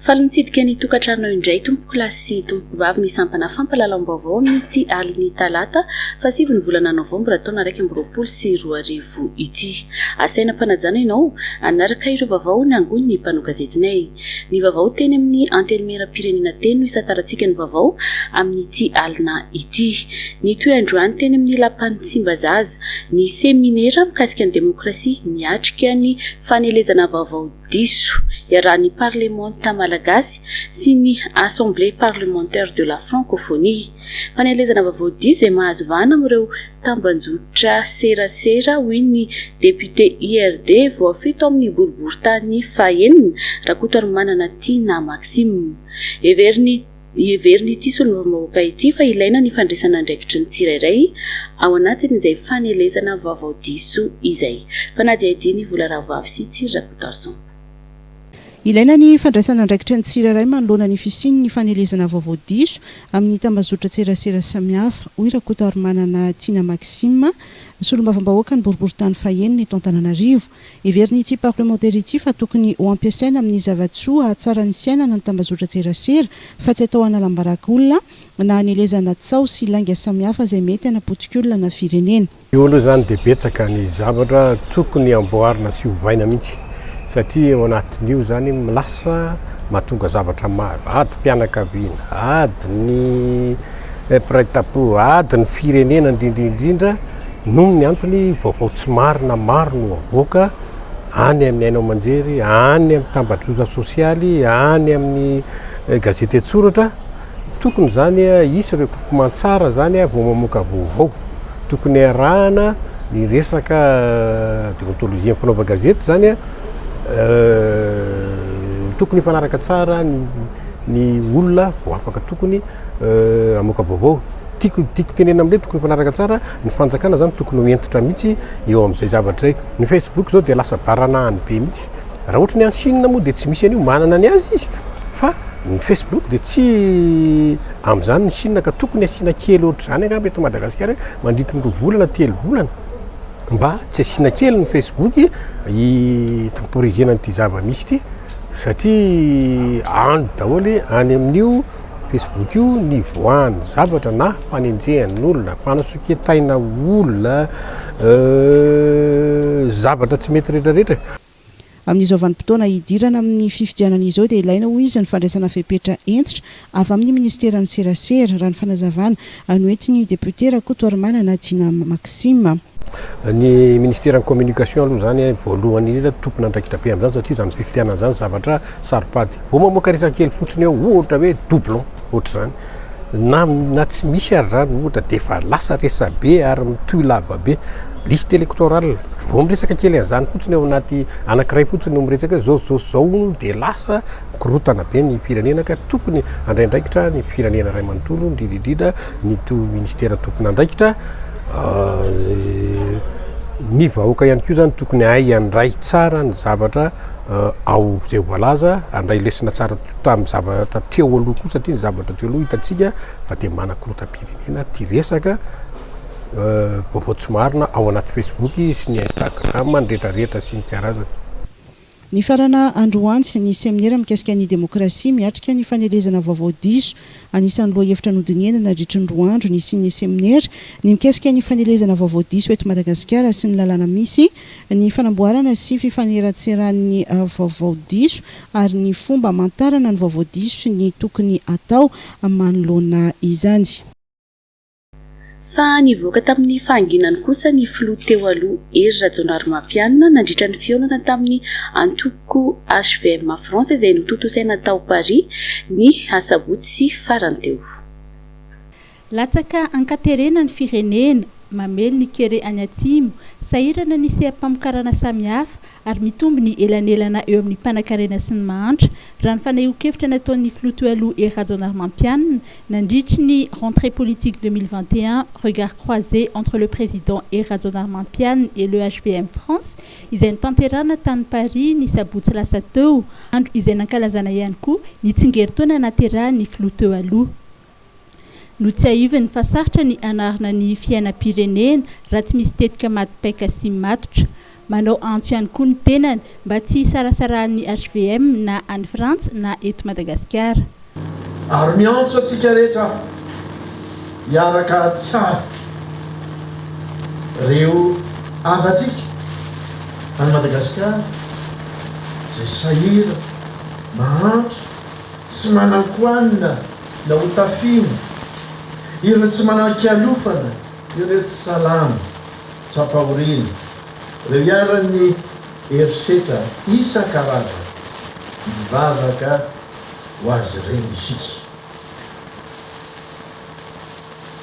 Falonitsidika ny tokantrano indray tompoko lasy tompoko vavy ny sampana fampalalam-baovao amin'ity aliny talata fa 7 ny volana novambra taona 2024 ity. Asaina mpanajana ianao anaraka ireo vaovao ny angony ny mpanao gazetinay. Ny vaovao teny amin'ny antenimieram-pirenena teny no isataratsika ny vaovao amin'ity alina ity. Ny toeandroany teny amin'ny lapan'ny Tsimbazaza ny seminera mikasika ny demokrasia miatrika ny fanelezana vaovao diso iarahan'ny parlementa malagasy sy ny assemblée parlementaire de la francophonie. Fanelezana vaovao diso izay mahazo vahana amin'ireo tambanjotra serasera hoy ny député IRD voafito amin'ny boriboritany fahenina Rakotoarimanana Tina Maxime. Everiny ity solombamoaka ity fa ilaina ny fandraisana andraikitry ny tsirairay ao anatin'izay fanelezana vaovao diso izay. Fanadia Ediny Volaravoavy sy Tsiro Rakotoarson. Ilaina ny fandraisana andraikitry ny tsirairay manoloana ny fisiany ny fanelezana vaovao diso amin'ny tambazotra tserasera samihafa hoy Rakotoarimanana Tina Maxime solombavam-bahoaka ny boriboritany fahenina eto Antananarivo. Everiny ity parlementaire ity fa tokony ho ampiasaina amin'ny zavatsoa hahatsara ny fiainana ny tambazotra tserasera fa tsy atao analambaraka olona na hanelezana tsao sy langa samihafa izay mety hanapotika olona na firenena. Io aloha zany dia betsaka ny zavatra tokony amboarina sy hovaina mihitsy satria ao anatin'io zany milasa mahatonga zavatra maro, ady mpianakaviana, ady ny praitapo, ady ny firenena indrindra noho ny antony vaovao tsy marina maro no avoaka any amin'ny ainao manjery, any amin'ny tambazotra sosialy, any amin'ny gazety an-tsoratra. Tokony zany isy ireo kokomantsara zany vao mamoaka vaovao. Tokony arahana ny resaka déontologie fanaova gazety zany tokony fanaraka tsara ny olona vao afaka tokony amoaka vaovao. Tiako tenena amin'ilay tokony fanaraka tsara ny fanjakana zany tokony ho entitra mihitsy eo amin'izay zavatra ray. Ny Facebook zao dia lasa baranahany be mihitsy. Raha ohatra ny any Chine moa dia tsy misy an'io, manana ny azy izy fa ny Facebook dia tsy amin'izany ny Chine ka tokony asiana kely ohatra zany angamba eto Madagasikara mandritry ny volana 3 volana mba tsy asiana kely ny Facebook temporisenana ity zava-misy ity satria andro daholo any amin'io Facebook io ny voany zavatra na fanenjehan'olona, fanasoketaina olona, zavatra tsy mety rehetrarehetra. Amin'izao vanim-potoana hidirana amin'ny fifidianana izao dia ilaina ho izy ny fandraisana fepetra entitra avy amin'ny ministeran'ny serasera raha ny fanazavana anoetiny député Rakotoarimanana Tina Maxime. Ny ministeran'ny communication aloha zany voalohany indrindra tompona andraikitra be amin'izany satria zany fifidianana zany zavatra saripady. Vao mamoaka resaka kely fotsiny eo ohatra hoe doublon ohatra zany na tsy misy ary zany ohatra dia efa lasa resa be ary mitohy lava be liste électorale. Vao miresaka kely an'izany fotsiny ao anaty anankiray fotsiny no miresaka zao dia lasa korotana be ny firenena ka tokony andraindraikitra ny firenena ray manontolo indrindra ny ministera tompona andraikitra. Ny vahoaka ihany koa zany tokony handray tsara ny zavatra ao izay voalaza, handray lesona tsara tamin'ny zavatra teo aloha koa satria ny zavatra teo aloha hitantsika fa dia manakorota-pirenena ty resaka vaovao tsy marina ao anaty Facebook sy ny Instagram ny rehetrarehetra sy ny karazany. Ny farana androany ny seminera mikasika ny demokrasia miatrika ny fanelezana vaovao diso anisan'ny loha hevitra nodiniana nandritry ny roa andro ny ny seminera ny mikasika ny fanelezana vaovao diso eto Madagasikara sy ny lalàna misy ny fanamboarana sy fifaneratseran'ny vaovao diso ary ny fomba amantarana ny vaovao diso ny tokony atao manoloana izany. Fa nivoaka tamin'ny fahanginany kosa ny filoha teo aloha Hery Rajaonarimampianina nandritra ny fihaonana tamin'ny antoko HVM France izay notontosaina tao Paris ny asabotsy farany teo. Latsaka ankaterena ny firenena mamely ny kere any atsimo sahirana ny seha-pamokarana samihafa ary mitombo ny elanelana eo amin'ny mpanakarena sy ny mahantra raha ny fanahian-kevitra nataon'ny filoha teo aloha Hery Rajaonarimampianina nandritry ny rentrée politique 2021 regard croisé entre le président Hery Rajaonarimampianina et le HVM France izay notanterana tany Paris ny sabotsy lasa teo andro izay nankalazana ihany koa ny tsingeritaona naterahan'ny filoha teo aloha. No tsy ahivany fa sarotra ny anarana ny fiainam-pirenena raha tsy misy tetika matipaika sy matotra manao antso ihany koa ny tenany mba tsy sarasarahan'ny HVM na any Frantsa na eto Madagasikara. Ary miantso atsika rehetra hiaraka tsara reo avatsika any Madagasikara zay sahira mahantra tsy manan-koanina na ho tafina ireo tsy manan-kialofana ireo tsy salama tsapahorina reo hiarany herisetra isan-karazana mivavaka ho azy reny isika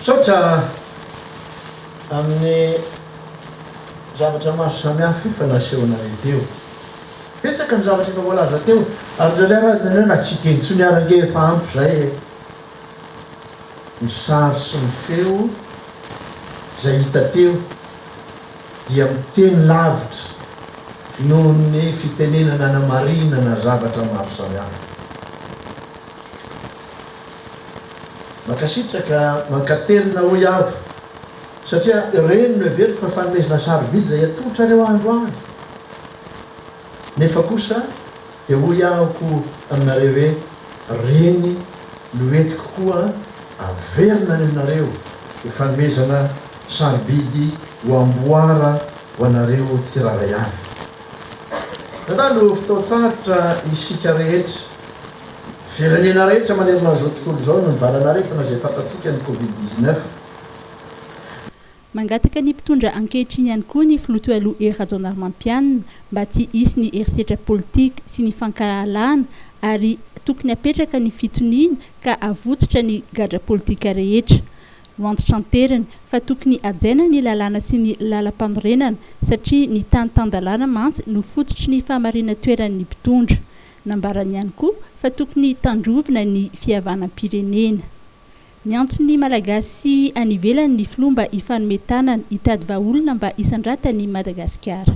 saotra amin'ny zavatra maro samihafa io fa nasehoana teo petsaka ny zavatra efa voalaza teo ary ndraindray na tsy tenitsony arange efa ampy zay ny sary sy ny feo zay hita teo dia miteny lavitra noho ny fitenenana na marina na zavatra maro samihafa. Makasitraka mankatelina ho iavo satria reny no everiko fa fanomezana sarobidy zay atotra reo androany nefa kosa dia ho iavoko aminareo hoe reny no etiko koa averina ny aminareo ho fanomezana sarobidy ho amboara ho anareo tsiraray avy. Nadalo fitaotsarotra isika rehetra firenena rehetra manerana an'izao tontolo izao no nivalan'aretina zay fantatsika ny Covid-19. Mangataka ny mpitondra ankehitriny ihany koa ny filotoa aloha Erajon Armampianina mba tsy hisy ny herisetra politika sy ny fankahalana ary tokony apetraka ny fitoniana ka avotsitra ny gadra politika rehetra. No antitra anterina fa tokony ajaina ny lalàna sy ny lalam-panorenana satria ny tany-tandalàna mantsy no fototry ny fahamarina toeran'ny mpitondra. Nambarany ihany koa fa tokony tandrovina ny fihavanam-pirenena. Miantso ny malagasy any ivelany ny filomba ifanometanana hitady vahaolona mba isandratany Madagasikara.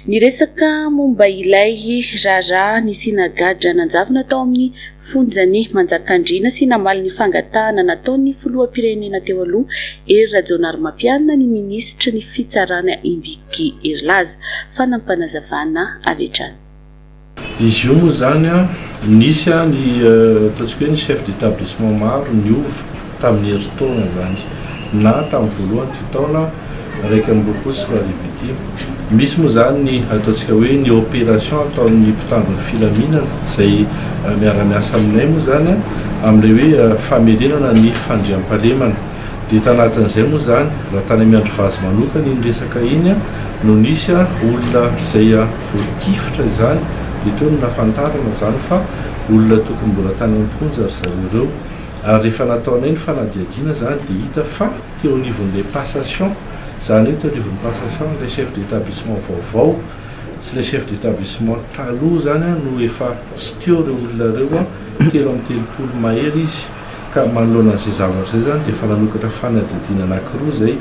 Ny resaka momba ilay raharaha ny sinagadra nanjavona tao amin'ny fonjany manjakandriana sy namaly ny fangatahana nataon'ny filoham-pirenena teo aloha Erajon Armampianina ny minisitra ny fitsarana Imbiki Erlaza fanampanazavana avy hatrany. Izy io moa zany nisy ny ataontsika hoe ny chef d'établissement maro niova tamin'ny herintaona zany na tamin'ny voalohany ty taona raiky amby roapolo sy roa arivo ity. Misy moa zany ny ataontsika hoe ny opération ataon'ny mpitandron'ny filaminana zay miara-miasa aminay moa zany amin'ilay hoe famerenana ny fandriam-pahalemana. Dia tanatin'izay moa zany raha tany Miandry Vazy manokana iny resaka iny no nisy olona zay voatifitra izany dia teo no nafantarana zany fa olona tokony mbola tany amponja ry zareo ireo. Ary rehefa nataonay ny fanadiadiana zany dia hita fa teo anivon'ilay passation zany hoe teo anivon'ny passation ilay chef d'établissement vaovao sy ilay chef d'établissement taloha zany no efa tsy teo ireo olona ireo telo amin'ny telopolo mahery izy ka manoloana an'izay zavatra zay zany dia efa nanokatra fanadiadiana anankiroa zay.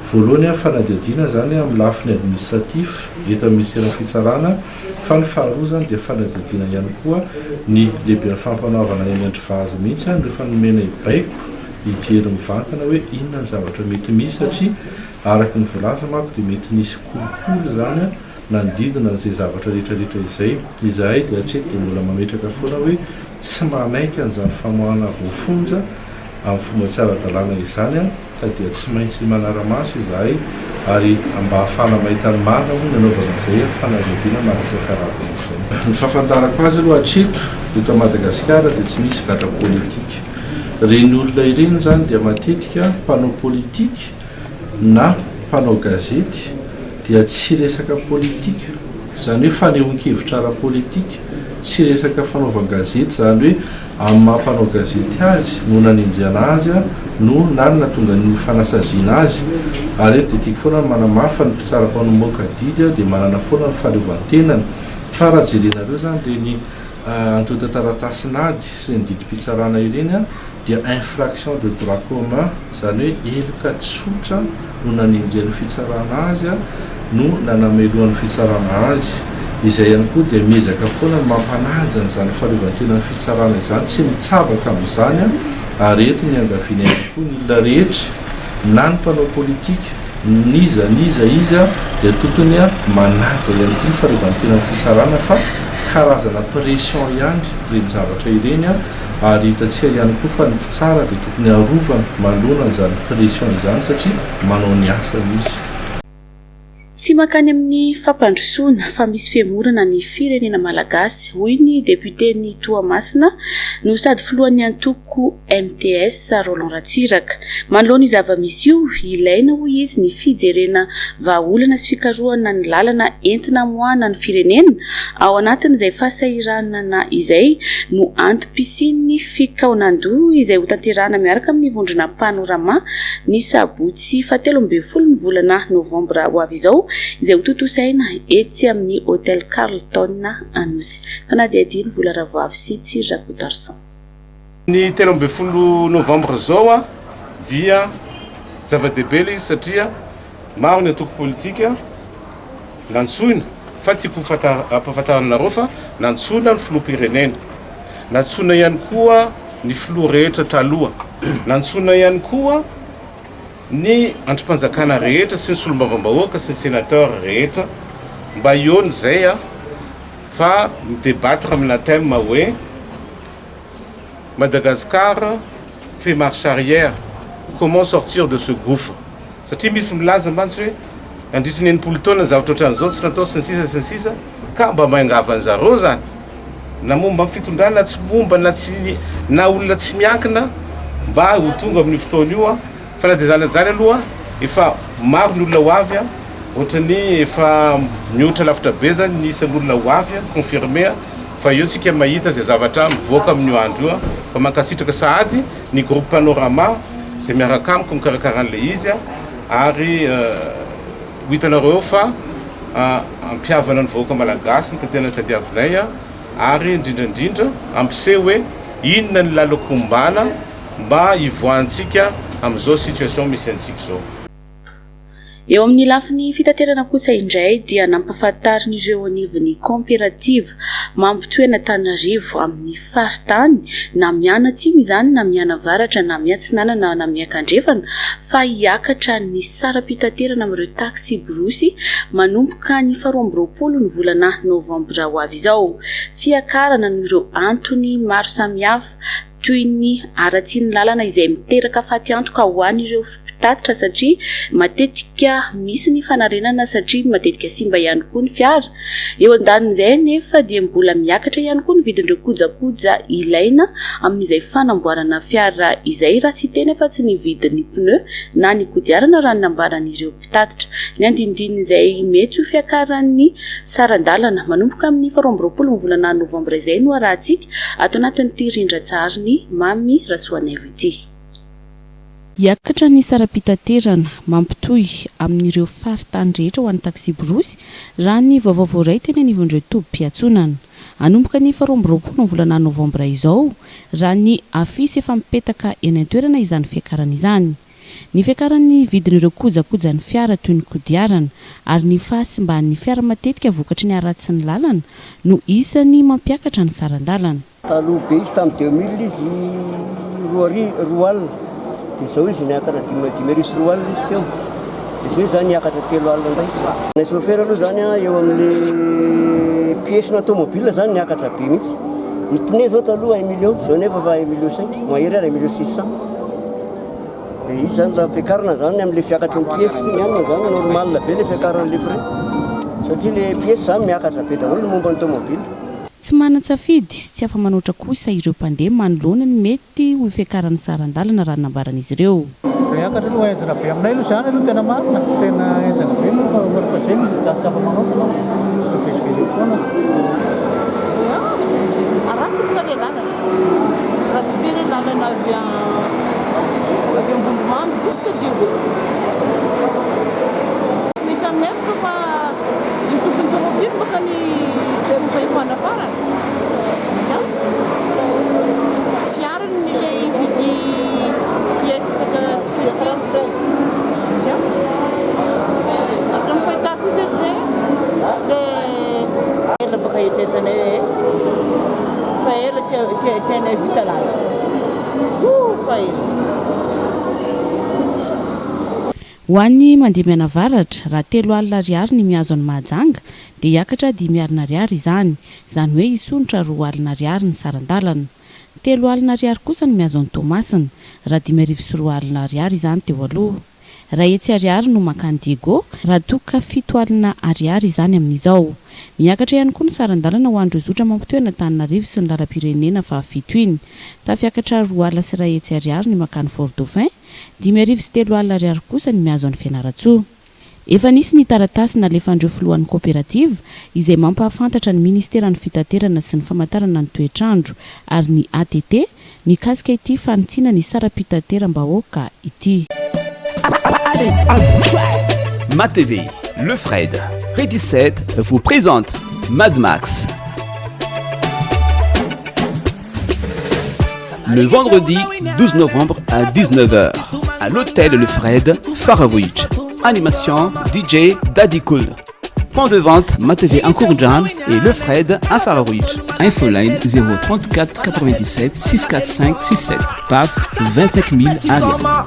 Voalohany fanadiadiana zany amin'ny lafiny administratif eto amin'ny ministère fitsarana fa ny faharoa zany dia fanadiadiana ihany koa ny lehibe ny fampanaovana ny Miandry Vazy mihitsy rehefa nomena ibaiko hijery mivantana hoe inona ny zavatra mety misy satria araka ny voalaza manko dia mety nisy kolokolo zany nanodidina n'izay zavatra rehetrarehetra izay. Izahay dia hatreto dia mbola mametraka foana hoe tsy manaiky an'izany famoahana voafonja amin'ny fomba tsy ara-dalàna izany fa dia tsy maintsy manara-maso izahay ary mba ahafana mahita ny marina moa nanaovana izay fanadihadiana maro isan-karazany izay. Ny fahafantarako azy aloha hatreto eto Madagasikara dia tsy misy gadra politika. Reny olona ireny zany dia matetika mpanao politika na mpanao gazety dia tsy resaka politika zany hoe fanehoan-kevitra ara-politika, tsy resaka fanaovan-gazety zany hoe amin'ny mampanao gazety azy no nanenjana azy no nanana tonga ny fanasaziana azy. Ary eto dia tiako foana ny manamafy ny mpitsara-panomoaka didy dia manana foana ny fahaleovantenany fa raha jerenareo zany reny antota taratasinady sy ny didim-pitsarana ireny dia infraction de droit commun zany hoe eloka tsotra no nanenjany fitsarana azy no nanamelohan'ny fitsarana azy. Izay ihany koa dia miezaka foana ny mampanaja n'izany fahaleovantenan'ny fitsarana izany tsy mitsabaka amin'izany ary eto ny angaviana ihany koa ny olona rehetra na ny mpanao politika niza dia tokony a manaja ihany koa ny faharevan'ny fisarana fa karazana pression ihany reny zavatra ireny a ary hitantsika ihany koa fa ny mpitsara dia tokony arovana manoloana an'izany pression izany satria manao ny asany izy. Tsy makany amin'ny fampandrosoana fa misy fiemorana ny firenena malagasy hoy ny député ny Toamasina no sady filohan'ny antoko MTS Roland Ratsiraka. Manoloana ny zava-misy io ilaina hoy izy ny fijerena vahaolana sy fikarohana ny lalana entina moana ny firenena ao anatin'izay fahasahiranana izay no antom-pisian'ny fikaonandoha izay ho tanterahana miaraka amin'ny vondrona panorama ny sabotsy 17 ny volana novambra ho avy izao izay ho totosaina etsy amin'ny hôtel Carlton Anosy. Fanadiadiny vola ravoavy sy Tsirakotarsan. Ny 17 novambra zao a dia zava-dehibe izy satria maro ny antoko politika nantsoina fa tiako ampahafantaranareo fa nantsoina ny filoham-pirenena, nantsoina ihany koa ny filoha rehetra taloha, nantsoina ihany koa ny andrim-panjakana rehetra sy ny solombavambahoaka sy ny sénateur rehetra mba iony zay a fa midébattre amina thème hoe Madagascar fait marche arrière, comment sortir de ce gouffre. Satria misy milaza mantsy hoe andritry ny enimpolo taona zavatra ohatran'izao tsy natao sy ny sisa ka mba maingavany zareo zany na momba amin'ny fitondrana tsy momba na olona tsy miankina mba ho tonga amin'ny fotoana io a fa na dia zany aloha efa maro ny olona ho avy a ohatrany efa mihoatra lavitra be zany ny isan'olona ho avy a confirmé a fa io tsika mahita zay zavatra mivoaka amin'io andro io a fa mankasitraka sahady ny groupe panorama zay miaraka amiko mikarakaran'ilay izy a ary ho hitanareo fa ampiavana ny vahoaka malagasy ny tantena tadiavinay a ary indrindrandrindra ampiseho hoe inona ny lalako ombana mba hivoantsika amin'izao situation misy antsika zao. Eo amin'ny lafiny fitaterana kosa indray dia nampahafantariny ireo anivon'ny coopérative mampitoena Tanarivo amin'ny faritany na miana atsimo izany na miana varatra na miatsinanana na miakandrefana fa hiakatra ny sara-pitaterana amin'ireo taxi borosy manomboka ny 12 ny volana novambra ho avy izao. Fiakarana n'ireo antony maro samihafa toy ny aratsiany lalana izay miteraka faty antoka ho an'ireo mpitatitra satria matetika misy ny fanarenana satria matetika simba ihany koa ny fiara. Eo andanin'izay nefa dia mbola miakatra ihany koa ny vidin'ireo kojakoja ilaina amin'izay fanamboarana fiara izay raha sy tena fa tsy ny vidin'ny pneu na ny kodiarana raha nambaran'ireo mpitatitra. Ny andinindin'izay mety ho fiakaran'ny sarandalana manomboka amin'ny 12 ny volana novambra izay no arahantsika ato anatin'ity rindran-tsary ny Mamy Rasoanevo ity. Hiakatra ny sara-pitaterana mampitohy amin'ireo faritany rehetra ho an'ny taxi borosy raha ny vaovao voaray teny anivon'ireo tobim-piatsonana. Anomboka ny 12 ny volana novambra izao raha ny afisy efa mipetaka eny an-toerana izany fiakarana izany. Ny fiakaran'ny vidin'ireo kojakoja ny fiara toy ny kodiarana ary ny fahasimban'ny fiara matetika vokatry ny aratsy ny lalana no isan'ny mampiakatra ny sarandalana. Taloha be izy tamin'ny 2000 izy roa alina dia izao izy niakatra 5 roa alina izy teo. Izao zany niakatra 3 alina indray izy. Ny chauffeur aloha zany eo amin'ny pièce-na automobile zany niakatra be mihitsy. Ny pneu zao taloha 1 million, zao nefa fa 1 million 5, mahery ary 1 million 600. Dia izy zany raha fiakarana zany amin'ilay fiakatra ny pièce mianina zany normal be ilay fiakarana livre satria ilay pièce zany miakatra be daholo ny momba ny automobile. Tsy manan-tsafidy sy tsy afa-manoatra kosa ireo mpandeha manoloana ny mety ho fiakaran'ny sarandalana raha nambaran'izy ireo. Miakatra aloha enjana be aminay aloha zany aloha tena marina, tena enjana be aloha fa zay ny tsy afa-manoatra sy vezivezy foana. Aratsy ny lalana. Ratsy be ny lalana avy Ambondimamy jusqu'à Diogo. Mety aminay fa ny tompony tomobily baka ny toeram-pahefana farany. Tsy ariny nilay vidy pièce saka tsy karakaraha après ny fahitako izy zay le ela baka itetanay fa ela tianay vita lalana. Fa ela ho an'ny mandeha mianavaratra raha 3 alina ariary ny miazo any Mahajanga dia hiakatra 5 alina ariary izany hoe isonitra 2 alina ariary ny sarandalana. 3 alina ariary kosa ny miazo any Tomasina raha 5.2 alina ariary izany teo aloha. Raha etsy ariary no makany Diego raha toka 7 alina ariary izany amin'izao. Miakatra ihany koa ny sarandalana ho andro zotra mampitoena Antananarivo sy ny lalam-pirenena fa fito iny. Tafiakatra 2 alina sy ray etsy ariary ny makany Fort Dauphin, 5.3 alina ariary kosa ny miazo any Fianaratsoa. Efa nisy ny taratasy nalefandreo filohan'ny kooperativa izay mampahafantatra ny ministeran'ny fitaterana sy ny famantarana ny toetrandro ary ny ATT mikasika ity fanitsina ny sarapitateram-bahoaka ity. MaTV, Le Fred, Ré 17 vous présente Mad Max. Le vendredi 12 novembre à 19h à l'hôtel Le Fred, Farawich. Animation DJ Daddy Cool. Point de vente MaTV en Kourjan et Le Fred à Farawich. Infoline 034 97 645 67. PAF 25 000 arrière.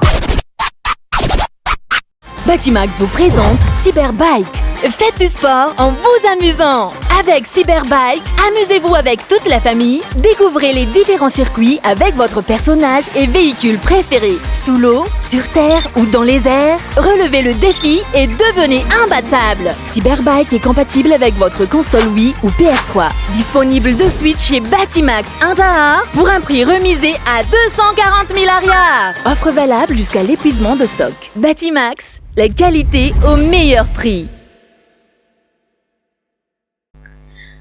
Batimax vous présente Cyberbike. Faites du sport en vous amusant. Avec Cyberbike, amusez-vous avec toute la famille. Découvrez les différents circuits avec votre personnage et véhicule préféré. Sous l'eau, sur terre ou dans les airs, relevez le défi et devenez imbattable. Cyberbike est compatible avec votre console Wii ou PS3. Disponible de suite chez Batimax Indahar pour un prix remisé à 240 000 arias. Offre valable jusqu'à l'épuisement de stock. Batimax, la qualité au meilleur prix.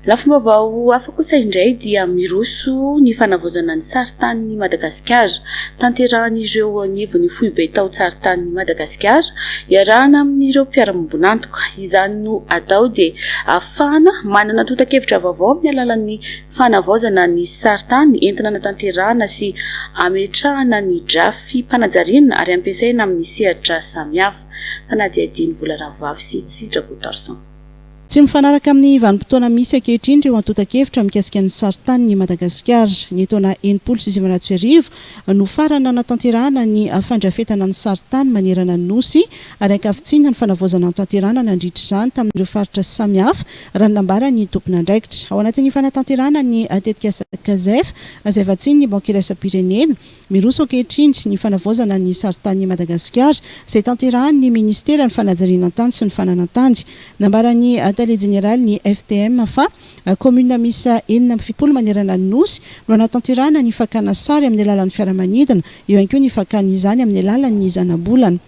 Lafim-baovao hafa kosa indray dia miroso ny fanavozana ny saritanin'ny Madagasikara. Tanterahan'ireo anivon'ny fohy be tao saritanin'ny Madagasikara iarahana amin'ireo mpiara-miombonantoka. Izany no atao dia afahana manana totakevitra vaovao amin'ny alalan'ny fanavaozana ny saritany entina natanterahana sy ametrahana ny drafy mpanajariana ary ampiasaina amin'ny sehatra samihafa. Fanadiadiny Volaravavy sy Tsidrako Tarson. Tsy mifanaraka amin'ny vanim-potoana misy ankehitriny ireo antotan-kevitra mikasika ny saritany ny Madagasikara. Ny taona 1990 no farana natanterahana ny fandrafetana ny saritany manerana ny nosy ary ankavitsiana ny fanavaozana ny tanterahana nandritra izany tamin'ireo faritra samihafa raha nambara ny tompon'andraikitra. Ao anatin'ny fanatanterahana ny tetika Kazef izay vatsiny ny Bankirasa-pirenena miroso ankehitriny ny fanavaozana ny saritany Madagasikara izay tanterahan'ny ministeran'ny fanajarianan-tany sy ny fananan-tany. Nambara ny tale général ny FTM fa commune misa 7 manerana ny nosy no natanterahana ny fakana sary amin'ny alalan'ny fiaramanidina eo ihany koa ny fakana izany amin'ny alalan'ny zanabolana.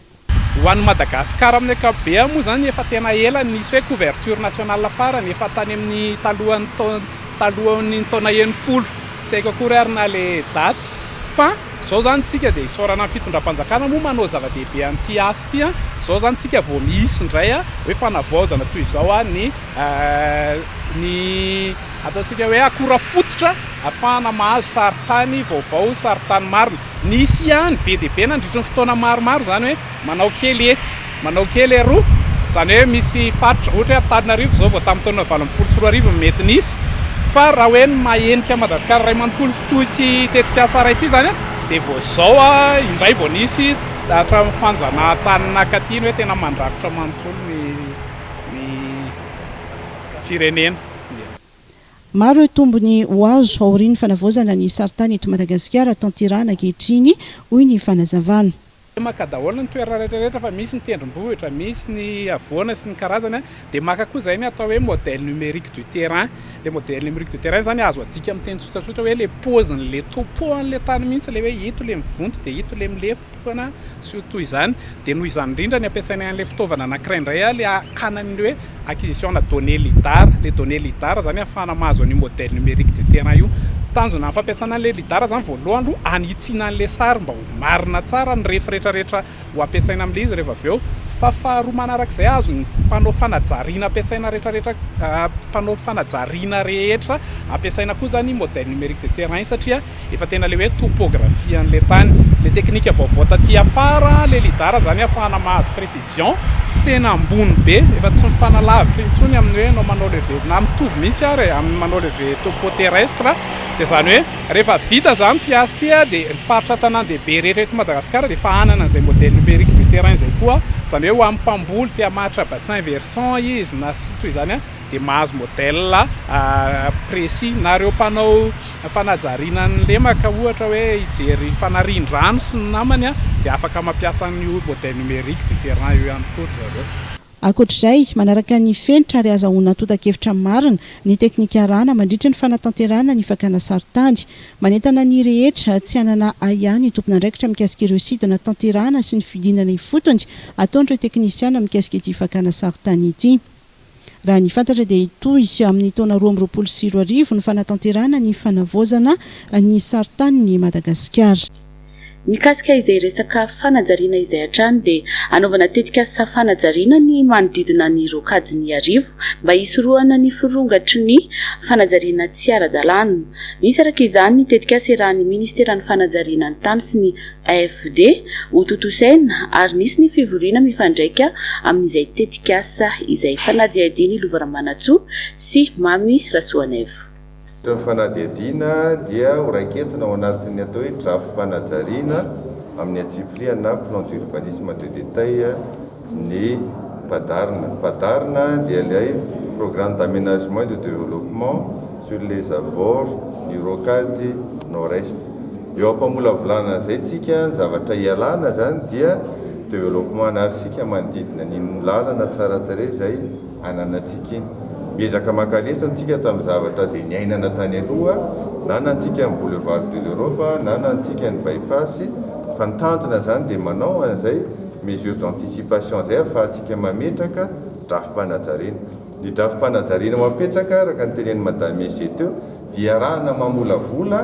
Ho an'ny Madagasikara amin'ny ankapobeny moa zany efa tena ela nisy hoe couverture nationale farany efa tany amin'ny talohan'ny taona 70 tsy haiko akory ary na le daty fa zao zany tsika dia isorana amin'ny fitondram-panjakana moa manao zava-dehibe an'ity asa ity zao zany tsika vao misy indray hoe fanavaozana toy izao ny ataontsika hoe akora fototra afahana mahazo saritany vaovao saritany marina nisy ihany be dia be nandritra ny fotoana maromaro zany hoe manao kely etsy manao kely eroa zany hoe misy faritra ohatra hoe Antananarivo zao vao tamin'ny taona 2024 mety nisy fa raha hoe mahenika Madagasikara ray manontolo toy ity tetika sara ity zany dia vao zao indray vao nisy hatramin'ny fanjanahantany akaty hoe tena mandrakotra manontolo ny firenena. Maro tombony ho azo aorian'ny fanavaozana ny saritany eto Madagasikara tanterahana ankehitriny hoy ny fanazavana. Maka daholo ny toerana rehetrarehetra fa misy ny tendrombohitra, misy ny avoana sy ny karazany dia maka koa izay ny atao hoe modèle numérique du terrain. Le modèle numérique du terrain zany azo adika amin'ny teny tsotratsotra hoe le paozin'le topoan'le tany mihitsy le hoe ito le mivonto dia ito le milepona sy toy izany dia noho izany indrindra ny ampiasaina an'le fitaovana anankiray indray le akanan'le hoe acquisition na données lidar. Le données lidar zany ahafahana mahazo ny modèle numérique du terrain io. Tanjona amin'ny fampiasana an'le lidar zany voalohany aloha anitsiana an'le sary mba ho marina tsara ny rehefa rehetrarehetra ho ampiasaina amin'le izy rehefa avy eo. Fa faharoa manarak'izay azo ny mpanao fanajariana ampiasaina rehetrarehetra mpanao fanajariana rehetra ampiasaina koa zany modèle numérique de terrain satria efa tena le hoe topographie an'le tany le teknika vaovao taty afara le lidara zany afahana mahazo précision tena ambony be efa tsy mifana lavitra intsony amin'ny hoe anao manao levé na mitovy mihitsy ary amin'ny manao levé topo terrestre dia zany hoe rehefa vita zany ty asy ty dia ny faritra tanàn-dehibe rehetra eto Madagasikara dia efa hanana an'izay modèle numérique du terrain zay koa zany hoe ho amin'ny mpamboly tia mahatra bassin versant izy na toy izany dia mahazo modèle précis na reo mpanao fanajariana ny lemaka ohatra hoe hijery fanarin-drano sy ny namany dia afaka mampiasa ny modèle numérique du terrain io ihany koa zareo. Ankoatr'izay manaraka ny fenitra ary azahoana tota-kevitra marina ny teknika rana mandritra ny fanatanterahana ny fakana saritany manentana ny rehetra tsy hanana ahany ny tompona andraikitra mikasika ireo sidina tanterahana sy ny fidinana ifotony ataon'ireo teknisiana mikasika ity fakana saritany ity. Raha ny fantatra dia itoy amin'ny taona 2024 ny fanatanterahana ny fanavozana ny saritany ny Madagasikara. Mikasika izay resaka fanajariana izay hatrany dia anaovana tetikasa fanajariana ny manodidina ny rokadiny arivo mba hisorohana ny firongatry ny fanajariana tsy ara-dalàna. Misy araka izany ny tetikasa irahan'ny ministeran'ny fanajariana ny tany sy ny AFD ho totosaina ary nisy ny fivoriana mifandraika amin'izay tetikasa izay fanadihadiny Lovaramantsoa sy Mamy Rasoaneva. Ny fanadihadiana dia horaiketina ao anatin'ny atao hoe draft-panajariana amin'ny atsipriana plan d'urbanisme de détail ny padarina dia ilay programme d'aménagement et de développement sur les abords ny rocade nord-est. Eo ampamolavolana zay tsika zavatra ialana zany dia développement anarsika manodidina ny lalana tsara tarehy zay ananatsika iny. Miezaka makalesana tsika tamin'ny zavatra zay niainana tany aloha na nantsika ny boulevard de l'Europe na nantsika ny bypass fa ny tantona zany dia manao an'izay mesure d'anticipation zay ahafahantsika mametraka draft-panajariana. Ny draft-panajariana mapetraka araka ny tenen'ny madame Ege teo dia arahana mamolavola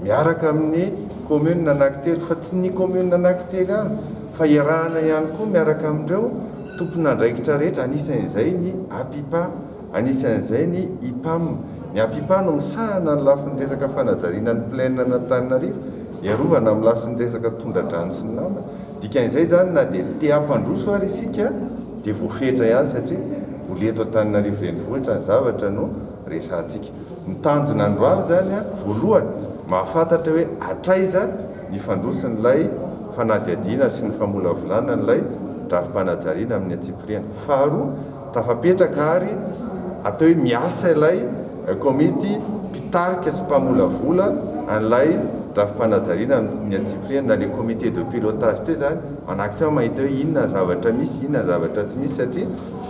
miaraka amin'ny commune anankitelo fa tsy ny commune anankitelo ihany fa iarahana ihany koa miaraka amin'ireo tompon'andraikitra rehetra anisan'izay ny APIPA anisan'izay ny IPAM. Ny APIPA no misahana ny lafin'ny resaka fanajariana ny plaine n'Antananarivo iarovana amin'ny lafin'ny resaka tondradrano sy ny nama. Dikan'izay zany na dia te hampandroso ary isika dia voafetra ihany satria voleto Antananarivo renivohitra ny zavatra no resantsika. Ny tandona androany zany voalohany mahafantatra hoe atraiza ny fandrosin'ilay fanadihadiana sy ny famolavolana n'ilay draft-panajariana amin'ny atsipriana. Faharoa tafapetraka ary atao hoe miasa ilay komity mpitarika sy mpamolavola an'ilay draft-panajariana amin'ny atsipriana na le comité de pilotage teo zany manakitra mahita hoe inona zavatra misy inona zavatra tsy misy satria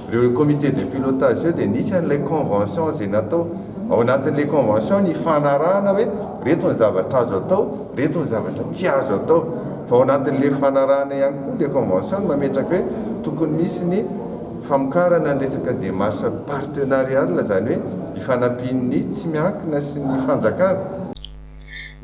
ireo comité de pilotage eo dia nisy an'ilay convention zay natao ao anatin'ilay convention ny fanarahana hoe reto ny zavatra azo atao reto ny zavatra tsy azo atao fa ao anatin'ilay fanarahana ihany koa le convention mametraka hoe tokony misy ny famokarana ny resaka démarche partenariale zany hoe ifanampian'ny tsy miankina sy ny fanjakana.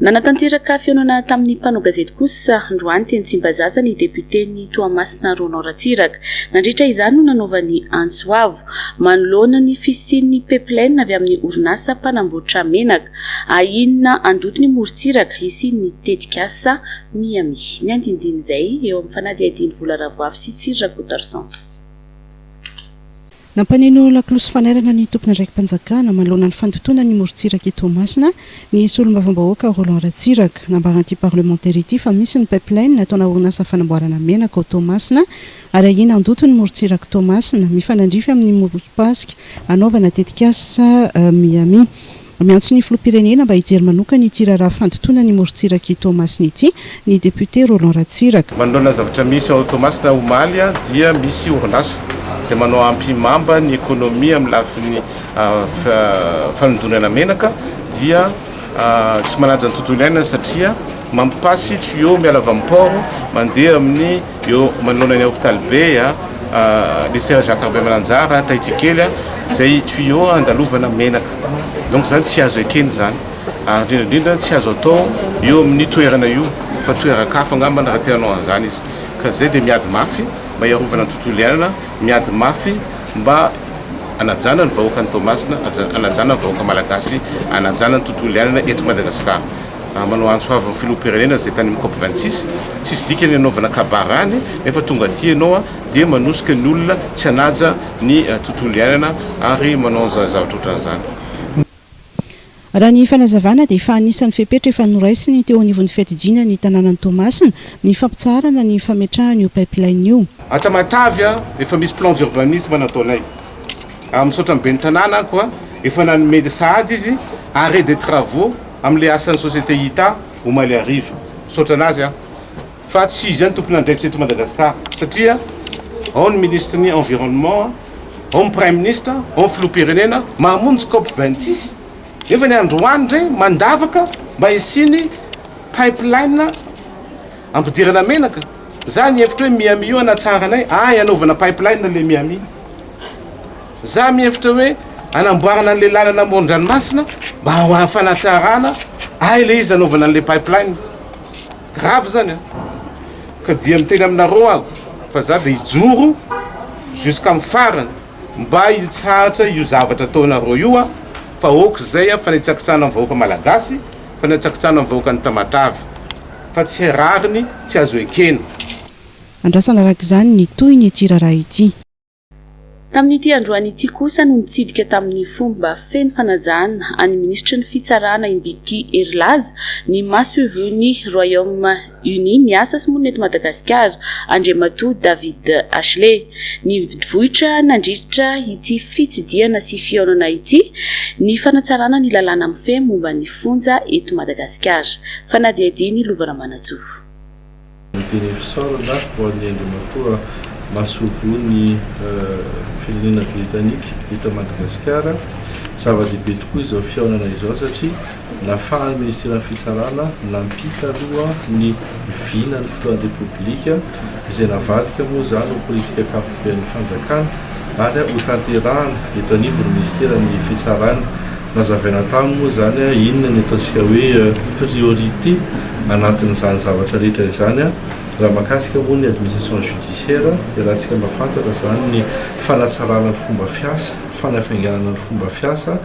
Nanatanteraka fihaonana tamin'ny mpanao gazety kosa androany teny Tsimbazaza ny député ny Toamasina Ronald Ratsiraka. Nandritra izany no nanaovany Antsoavo manoloana ny fisian'ny pipeline avy amin'ny orinasa mpanamboatra menaka ahinina andotony Morontsiraka isian'ny tetikasa Miami. Ny andindin'izay eo amin'ny fanadihadiany Volaravoavo sy Tsirakotarson. Nampaneno lakolosy fanairana ny tompona raiky mpanjakana manoloana ny fandotoana ny Morontsiraka eto Toamasina ny solombavam-bahoaka Roland Ratsiraka nambaranty parlementaire ity fa misy ny pipeline nataona orinasa fanamboarana menaka ao Toamasina ary ahina andoto ny Morontsiraka Toamasina mifanandrify amin'ny Morontsipasika anaovana tetikasa Miami. Miantso ny filoham-pirenena mba hijery manokana ity raharaha fandotoana ny Morontsiraka Toamasina ity ny député Roland Ratsiraka. Manoloana zavatra misy ao Toamasina omaly dia misy orinasa izay manao ampimamba ny ekonomia amin'ny lafin'ny fanodonana menaka dia tsy manaja ny tontolo iainana satria mampasy tuyau miala avy amin'ny port mandeha amin'ny eo manoloana ny hôpital be lycée Jacques Arbe Malanjara Taitsikely izay tuyau andalovana menaka. Donc zany tsy azo ekeny zany indrindra tsy azo atao eo amin'ny toerana io fa toeran-kafa angamba raha tianao an'izany izy ka zay dia miady mafy mba iarovana ny tontolo iainana miady mafy mba anajana ny vahoaka ny Toamasina anajana ny vahoaka malagasy anajana ny tontolo iainana eto Madagasikara. manao antso avy amin'ny filoham-pirenena zay tany amin'ny COP 26 tsisy dikany anaovana kabarany nefa tonga aty ianao dia manosika ny olona tsy hanaja ny tontolo iainana ary manao zavatra ohatran'izany. Raha ny fanazavana dia efa anisan'ny fepetra efa noraisiny teo anivon'ny fiadidiana ny tanànan'ny Tomasina ny fampitsarana ny fametrahana io pipeline io. Atamatavy efa misy plan d'urbanisme nataonay misaotra ny ben'ny tanàna koa efa nanome sahady izy arrêt des travaux amin'ilay asan'ny société Ita ho maly ariva misaotra anazy fa tsy izy ihany tompony andraikitra eto Madagasikara satria ao ny ministre ny environnement ao ny prime ministre ao ny filoham-pirenena mamonjy COP 26 nefa ny androany ndray mandavaka mba hisiny pipeline ampidirana menaka za mihevitra hoe Miami io anatsaranay anaovana pipeline le Miami za mihevitra hoe anamboarana an'le lalana amoron-dranomasina mba hafanatsarana le izy anaovana an'le pipeline grave zany ka dia miteny aminareo aho fa za dia hijoro jusqu'à amin'ny farany mba hitsahatra io zavatra ataonareo io fa ôko zay fa nitsakitsana amin'ny vahoaka malagasy fa nitsakitsana amin'ny vahoaka ny Tamatavy fa tsy rariny tsy azo ekena. Andrasana araka izany ny toy ny ity raharaha ity. Tamin'ity androany ity kosa no nitsidika tamin'ny fomba feno fanajana any ministra ny fitsarana Imbiki Erlaz ny masovony Royaume-Uni miasa sy monina eto Madagasikara Andriamatoa David Ashley ny vohitra nandritra ity fitsidiana sy fihaonana ity ny fanatsarana ny lalàna mifehy momba ny fonja eto Madagasikara. Fanadiadiny Lovaramanatsoa. Beneficiaire ho an'ny Andriamatoa masovony firenena Britannique eto Madagasikara zava-dehibe tokoa izao fihaonana izao satria nafahan'ny ministera fitsarana nampita aloha ny vina ny filohan'ny repoblika izay navadika moa zany ho politika kapobean'ny fanjakana ary ho tanterahana eto anivon'ny ministera ny fitsarana nazavaina taminy moa zany inona ny ataontsika hoe priorité anatin'izany zavatra rehetra izany raha makasika moa ny administration judiciaire dia raha tsika mahafantatra zany ny fanatsarana ny fomba fiasa fanafainganana ny fomba fiasa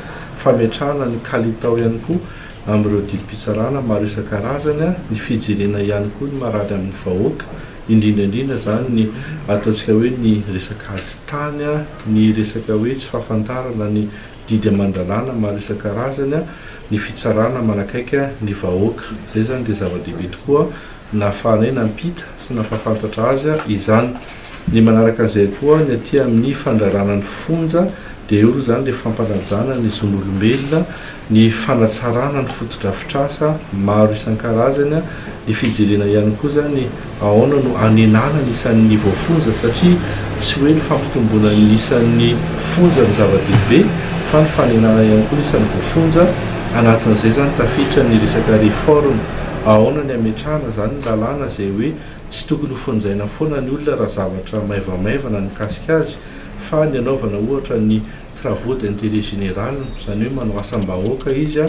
fametrahana ny kalitao ihany koa amin'ireo didim-pitsarana maro isan-karazany ny fijerena ihany koa ny marary amin'ny vahoaka indrindraindrindra zany ny ataontsika hoe ny resaka aditany ny resaka hoe tsy fahafantarana ny didy amandalàna maro isan-karazany ny fitsarana manakaika ny vahoaka zay zany dia zava-dehibe tokoa nafahanay nampita sy nampahafantatra azy izany. Ny manaraka an'izay koa ny aty amin'ny fandrarana ny fonja dia eo zany le fampanajana ny zon'olombelona ny fanatsarana ny fotodrafitrasa maro isan-karazany ny fijerena ihany koa zany ahoana no anenana nisan'ny voafonja satria tsy hoe ny fampitomboana nisan'ny fonja ny zava-dehibe fa ny fanenana ihany koa nisan'ny voafonja anatin'izay zany tafiditra ny resaka réforme ahoana ny ametrahana zany lalàna zay hoe tsy tokony ho fonjaina foana ny olona raha zavatra maivamaivana ny kasika azy fa ny anaovana ohatra ny travaux d'intérêt général zany hoe manao asam-bahoaka izy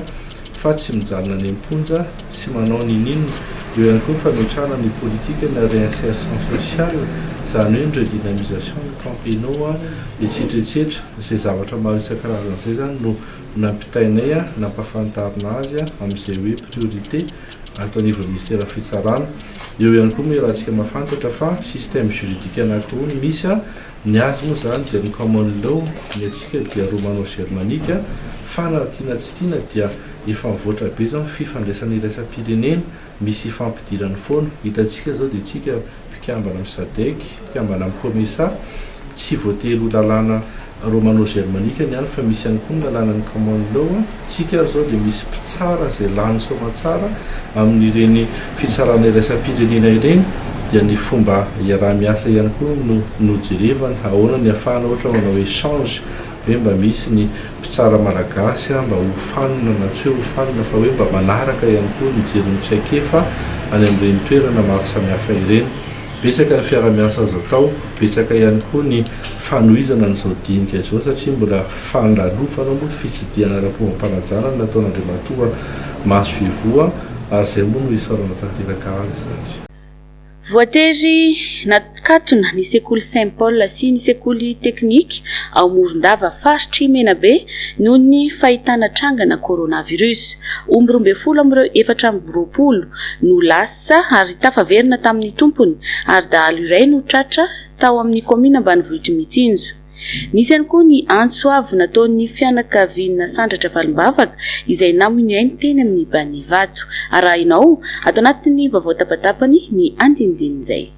fa tsy mijanona ny amponja tsy manao ninina eo ihany koa fametrahana ny politique na réinsertion sociale zany hoe ny redynamisation ny campénaux dia tsetretsetra zay zavatra maro isan-karazana zay zany no nampitainay nampahafantarina azy amin'izay hoe priorité atao anivon'ny ministera fitsarana. Eo ihany koa moa raha tsika mahafantatra fa système juridique anankiroa no misy ny azy moa zany dia ny common law ny atsika dia romano-germanique fa na tiana tsy tiana dia efa mivoatra be zany fifandraisana iraisam-pirenena misy fampidirany foana hitantsika zao dia tsika mpikambana amin'ny SADC mpikambana amin'ny COMESA tsy voatery ho lalàna romano-germanique ny any fa misy ihany koa ny lalàna ny common law tsika zao dia misy mpitsara zay lany somatsara amin'ireny fitsarana iraisam-pirenena ireny dia ny fomba iaraha miasa ihany koa no jerevana ahoana ny ahafahana ohatra manao échange hoe mba misy ny mpitsara malagasy mba ho fanina na tsy hoe ho fanina fa hoe mba manaraka ihany koa nijeriny traikefa any amin'ireny toerana maro samihafa ireny. Betsaka ny fiara-miasa azo atao, betsaka ihany koa ny fanohizana n'izao dinika izao satria mbola fanlalofana moa fitsidiana ara-pomam-panajana nataon'Andriamatoa maso fivoa ary izay moa no isaorana tanteraka azy. Voatery katona ny sekoly Saint-Paul sy ny sekoly teknika ao Morondava faritry Menabe noho ny fahitana trangana coronavirus. 12 no lasa ary tafaverina tamin'ny tompony ary dahalo iray no tratra tao amin'ny komina Ambanivohitra Mitsinjo. Nisy ihany koa ny antsoavo nataon'ny fianakaviana Sandratra Valimbavaka izay namoiny teny amin'ny Banivato. Arahinao ato anatin'ny vaovao tapatapany ny andinindinizay.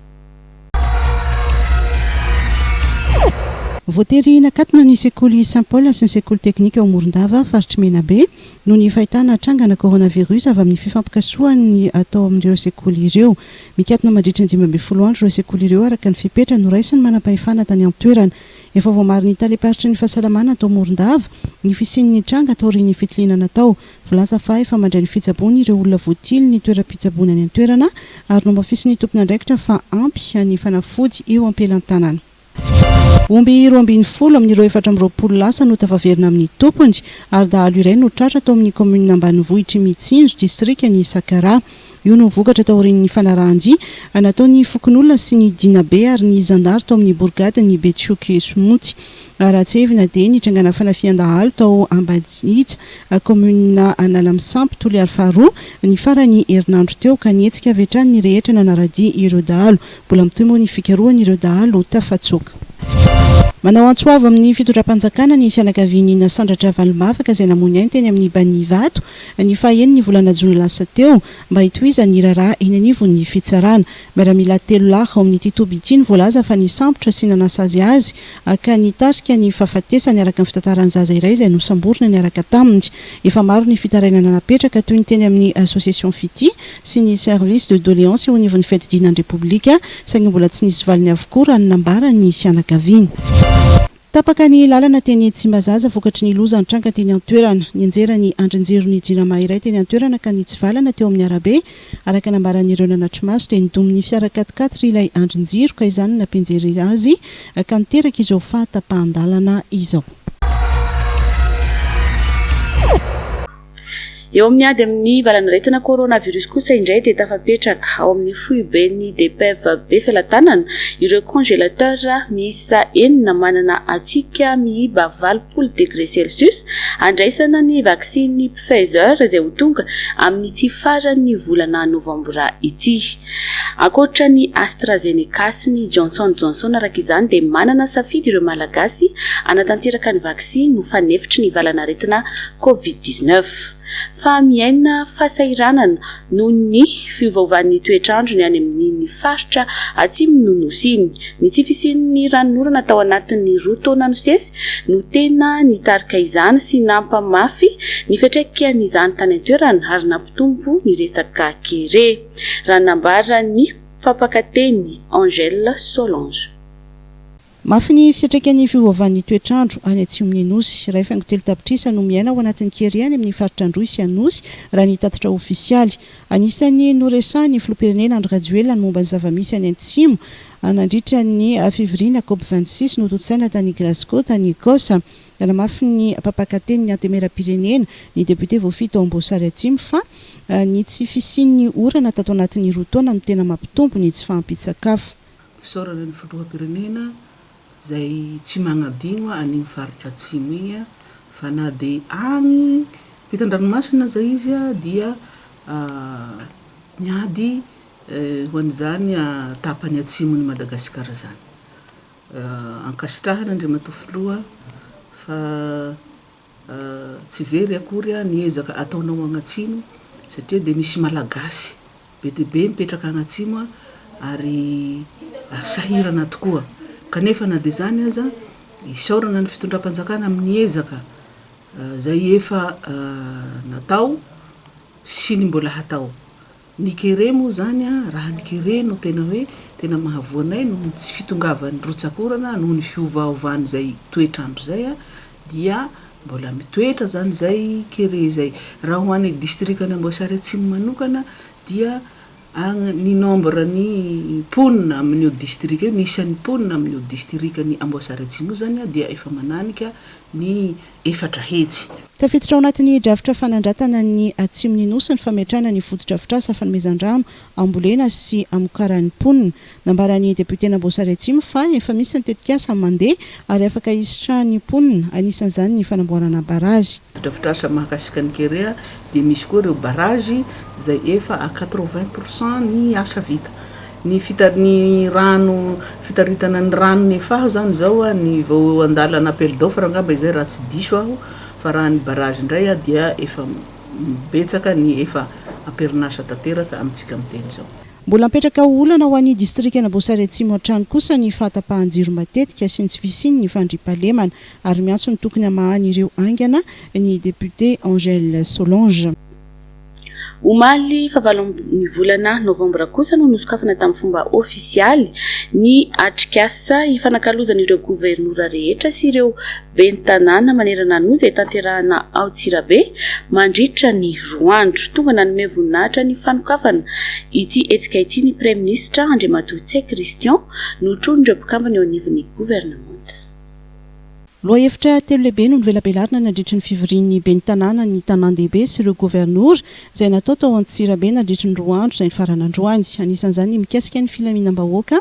Voatery nakatona ny sekoly Saint-Paul sy ny sekoly teknika ao Morondava faritry Menabe no ny fahitana trangana coronavirus avy amin'ny fifampikasoany atao amin'ireo sekoly ireo. Mikatona mandritra ny 12 andro ireo sekoly ireo araka ny fipetra no raisiny manam-pahefana tany amin'ny toerana. Efa voamariny taleparitry ny fahasalamana atao Morondava ny fisian'ny tranga atao ry ny fitiliana tao. Volaza fa efa mandray ny fitsabony ireo olona voatily ny toeram-pitsabony any an-toerana ary no mafisin'ny tompona andraikitra fa ampy ny fanafody eo ampelantanana. Omby 12 amin'ireo 420 lasa no tafaverina amin'ny tompony ary dahalo iray no tratra tao amin'ny komuna Ambanivohitra Mitsinjo distrika ny Sakara. Io no vokatra tao rin'ny fanarahanjy nataon'ny fokon'olona sy ny Dinabe ary ny Zandary tao amin'ny Bourgade ny Betsioky Somoty. Ratsevina dia ny trangana fanafian-dahalo tao Ambadija komuna Analamsampy Toliary faharoa ny farany herinandro teo ka nietsika avy hatrany ny rehetra nanaradia ireo dahalo. Mbola mitoy moa ny fikaroany ireo dahalo tafatsoka. Manao antsoavo amin'ny fitondram-panjakana ny fianakaviana Sandratra Valimbavaka izay namoiny teny amin'ny Banivato ny fahaeniny volana Jona lasa teo mba hitohizana ny raharaha eny anivon'ny fitsarana. Miaramila 3 lahy ao amin'ny Titoby ity ny voalaza fa ny sambotra sy nanasa azy ka nitarika ny fahafatesany araka ny fitatarany zaza iray izay nosamborina ny araka taminy. Efa maro ny fitarainana napetraka toy ny teny amin'ny association Fiti sy ny service de doléance eo anivon'ny fety dinan'ny Repoblika saingy mbola tsy nisy valiny avokoa raha nambara ny fianakaviana. Tapaka ny lalana teny Tsimbazaza vokatry ny loza antranga teny an-toerana. Ny anjerany andrinjerony Jirama iray teny an-toerana ka nitsivalana teo amin'ny arabe araka nambaran'ireo nanatrimaso dia nidomin'ny fiara 4x4 ilay andrinjiro ka izany nampianjery azy ka niteraka izao fahatapahan-dalana izao. Eo amin'ny ady amin'ny valanaretina coronavirus kosa indray dia tafapetraka ao amin'ny foibeny DPEV Befilatanana ireo congélateur miisa 4 manana hatsika miiba 20 degré Celsius andraisana ny vaksiny Pfizer izay ho tonga amin'ny tsy farany volana Novambra ity. Ankoatra ny AstraZeneca sy ny Johnson araka izany dia manana safidy ireo malagasy anatanteraka ny vaksiny ho fanefitry ny valanaretina COVID-19. Fa miaina fasairanana noho ny fiovaovan'ny toetrandro ny any amin'ny faritra atsimo nonosiny. Ny tsy fisian'ny ranonorana tao anatin'ny 2 taona nosesy no tena nitarika izany sy nampamafy ny fiantraikan'izany tany an-toerana ary nampitombo ny resaka kere. Raha nambara ny mpampakateny Angèle Solange. Mafy ny fiantraikan'ny fiovaovan'ny toetrandro any Atsimon'ny Anosy. Ray faingo telo tapitrisa no miaina ao anatin'ny Keriany amin'ny faritra Androy sy Anosy raha ny tatitra ofisialy. Anisan'ny noresahany filoam-pirenena Andry Rajoelina ny momba ny zavamisy any Atsimo nandritra ny fivoriana COP26 no totsaina tany Glasgow tany Écosse. Mafy ny mpampakateny ny antemera-pirenena ny député voafito ao Ambosary Atsimo fa ny tsy fisian'ny orana tato anatin'ny 2 taona no tena mampitombo ny tsy fahampitsakafo. Fisaorana ny filoham-pirenena zay tsy magnadigno an'igny faritra atsimo igny fa na dia agny fitan-dranomasina zay izy dia miady ho an'izany tapany atsimony Madagasikara zany. Ankasitrahana Andriamatoa filoha fa tsy very akory niezaka ataonao agnatsimo satria dia misy malagasy be dia be mipetraka agnatsimo ary sahirana tokoa. Kanefa na dia zany aza isaorana ny fitondram-panjakana amin'ny ezaka zay efa natao sy ny mbola hatao. Ny kere moa zany raha ny kere no tena hoe tena mahavoanay noho tsy fitongavany rotsakorana noho ny fiovaovany zay toetrandro zay dia mbola mitoetra zany zay kere zay. Raha ho an'ny distrikany Amboasary Atsimo manokana dia ny nombre ny ponina amin'io distrika io, nisan'ny ponina amin'io distrikany Amboasary Atsimo zany dia efa mananika ny efatra hetsy. Tafiditra ao anatin'ny drafitra fanandratana ny atsimon'ny nosy ny fametrahana ny fotodrafitrasa fanomezan-drano ambolena sy amokaran'ny mponina. Nambaran'ny député Nambosary Atsimo fa efa misy ny tetikasa mandeha ary afaka isitrahany mponina, anisan'izany ny fanamboarana barazy. Fotodrafitrasa mahakasika ny Kerea dia misy koa ireo barazy izay efa à 80% ny asa vita. Ny fitariny rano, fitaritana ny rano nefa zany zao ny vao andalana appel d'offre angamba izay raha tsy diso aho fa raha ny barazy indray dia efa betsaka ny efa amperinasa tanteraka amintsika miteny zao. Mbola apetraka olana ho an'ny distrika Nambosary Atsimo an-trano kosa ny fahatapahan-jiro matetika sy ny tsy fisiany ny fandriampahalemana ary miantso ny tokony hamahany ireo aingana ny député Angèle Solange. Omaly fahavalon'ny volana novambra kosa no nosokafana tamin'ny fomba ofisialy ny atrikasa ifanakalozana ireo gouvernoura rehetra sy ireo bentanàna manerana ny izay tanterahana ao Tsirabe mandritra ny roandro tonga nanome voninahitra ny fanokafana ity hetsika ity ny Premier ministre Andriamatoa Christian no trondro mpikambana eo anivon'ny gouvernement. Loa efitra telo lehibe no novelabelarina nandritra ny fivorian'ny ben'ny tanàna ny tanan-dehibe sy ireo gouvernoura izay natao tao Antsirabe nandritra ny roandro izay ny farana androany. Anisan'izany ny mikasika ny filaminam-bahoaka,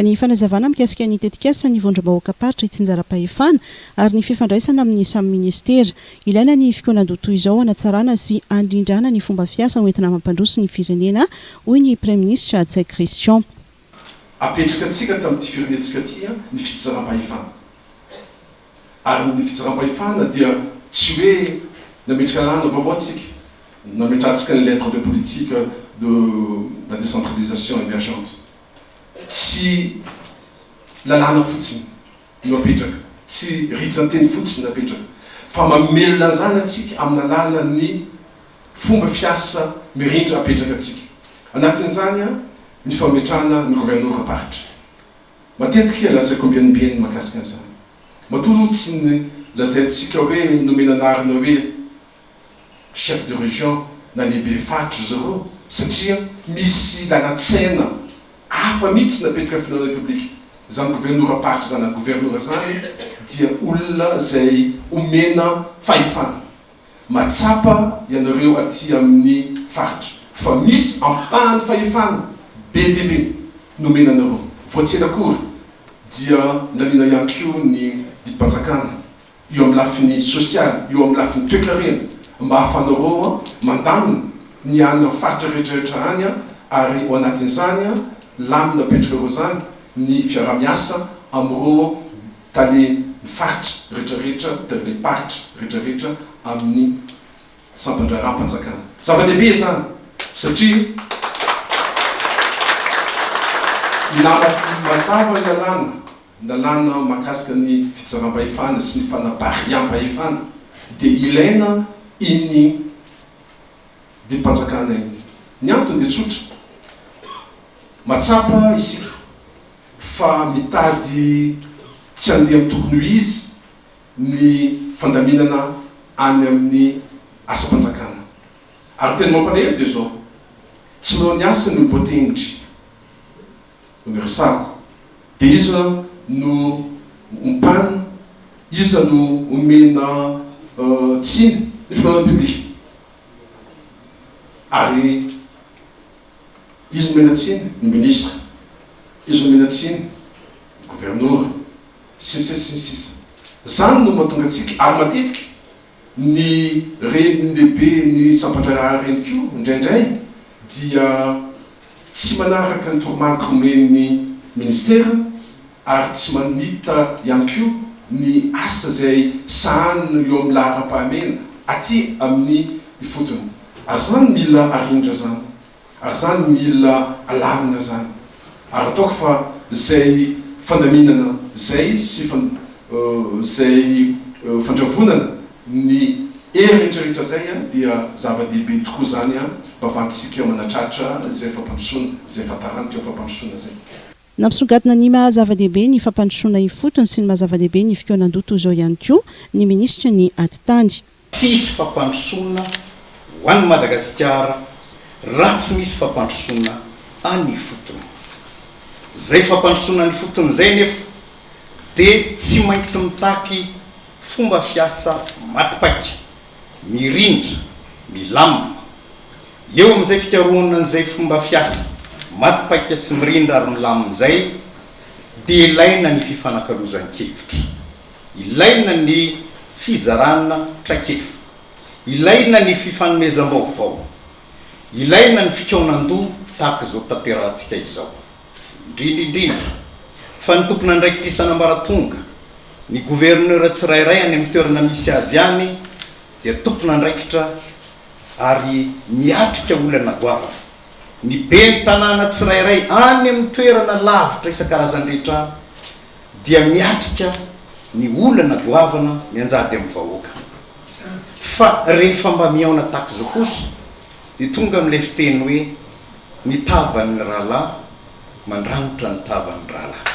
ny fanazavana mikasika ny tetikasa ny vondram-bahoaka paritra itsinjaram-pahefana ary ny fifandraisana amin'ny samy ministera. Ilaina ny fikonan-doha toy izao hanatsarana sy handrindrana ny fomba fiasa hoentina mampandroso ny firenena, hoy ny Premier ministre Christian. Apetrakatsika tamin'ity firenentsika ity ny fitsaram-pahefana. Ary ny fitsaram-pahefana dia tsy hoe nametraka lana vaovao tsika, nametratsika ny lettre de politique de la décentralisation émergente. Tsy lalàna fotsiny no apetraka, tsy ritsan-teny fotsiny apetraka, fa mamelona zany atsika amin'ny alalan'ny fomba fiasa mirindra apetraka atsika. Anatin'izany ny fametrahana ny gouvernoura paritra. Matetika lazaiko ambianibiany mahakasika an'izany. Matoa tsy ny lazaintsika hoe nomenanarina hoe chef de région na lehibe fatra zao satria misy lalan-tsaina hafa mihitsy napetraka finanana publika. Zany gouvernoura paritra zany gouvernoura zany dia olona zay omena fahefana. Matsapa ianareo aty amin'ny faritra fa misy ampahany fahefana be dia be nomenanareo. Voatsy akory dia nalina ihany koa ny dipanjakana eo amin'ny lafiny sosialy, eo amin'ny lafiny toekarena mba hafanareo mandamina ny any faritra rehetrarehetra any ary ao anatin'izany lamina apetraka zany ny fiaramiasa amin'ireo tale faritra rehetrarehetra tale paritra rehetrarehetra amin'ny sampandraram-panjakana. Zava-dehibe zany satria mazava lalàna mahakasika ny fitsaram-pahefana sy ny fanapariam-pahefana dia ilaina iny dipanjakana iny. Ny antony dia tsotra, matsapa isika fa mitady tsy andeha amin'ny tokony ho izy ny fandaminana any amin'ny asa-panjakana. Ary tena mampalahelo dia zao, tsy manao ny asa ny boatengitry omersako dia izy no ompany, izy no omena tsiny ny finanana publika ary izy nomena tsiny ny ministre, izy nomena tsiny ny gouvernoura sisa. Zany no mahatonga atsika ary matetika ny reny lehibe ny sampandraraha reny koa indraindray dia tsy manaraka ny toromarika omen'ny ministera ary tsy manita ihany koa ny asa zay sahaniny eo amin'ny laharam-pahamena aty amin'ny ifotony. Ary zany mila arindra zany, ary zany mila alamina zany, ary ataoko fa zay fandaminana zay sy zay fandravonana ny rehetrarehetra zay dia zava-dehibe tokoa zany mba vantsika manatratra zay fampandrosoana, zay fatarany teo fampandrosoana zay. Nampisogadina ny mahazava-dehibe ny fampandrosoana ifotony sy ny mahazava-dehibe ny fikonan-doha toy izao ihany koa ny ministra ny Atitandy. Tsisy fampandrosoana ho an'ny Madagasikara raha tsy misy fampandrosoana any ifotony. Zay fampandrosoana ny fotony zay nefa dia tsy maintsy mitaky fomba fiasa matipaika, mirindra, milamina. Eo amin'izay fikarohana an'izay fomba fiasa matipaika sy mirindra ary milamina izay dia ilaina ny fifanakarozankevitra, ilaina ny fizarana traikefa, ilaina ny fifanomezam-baovao, ilaina ny fikaonan-doha tahaka izao tanterantsika izao. Indrindra fa ny tompona andraikitra isan'ambaratonga, ny gouverneur tsirairay any amin'ny toerana misy azy any dia tompona andraikitra ary miatrika olana goavana. Ny be ny tanàna tsirairay any amin'ny toerana lavitra isan-karazany rehetra dia miatrika ny olana goavana mianjady amin'ny vahoaka. Fa rehefa mba miaona tahaka izao kosa dia tonga amin'ilay fiteny hoe ny tavan'ny rahalahy mandrangotra ny tavan'ny rahalahy.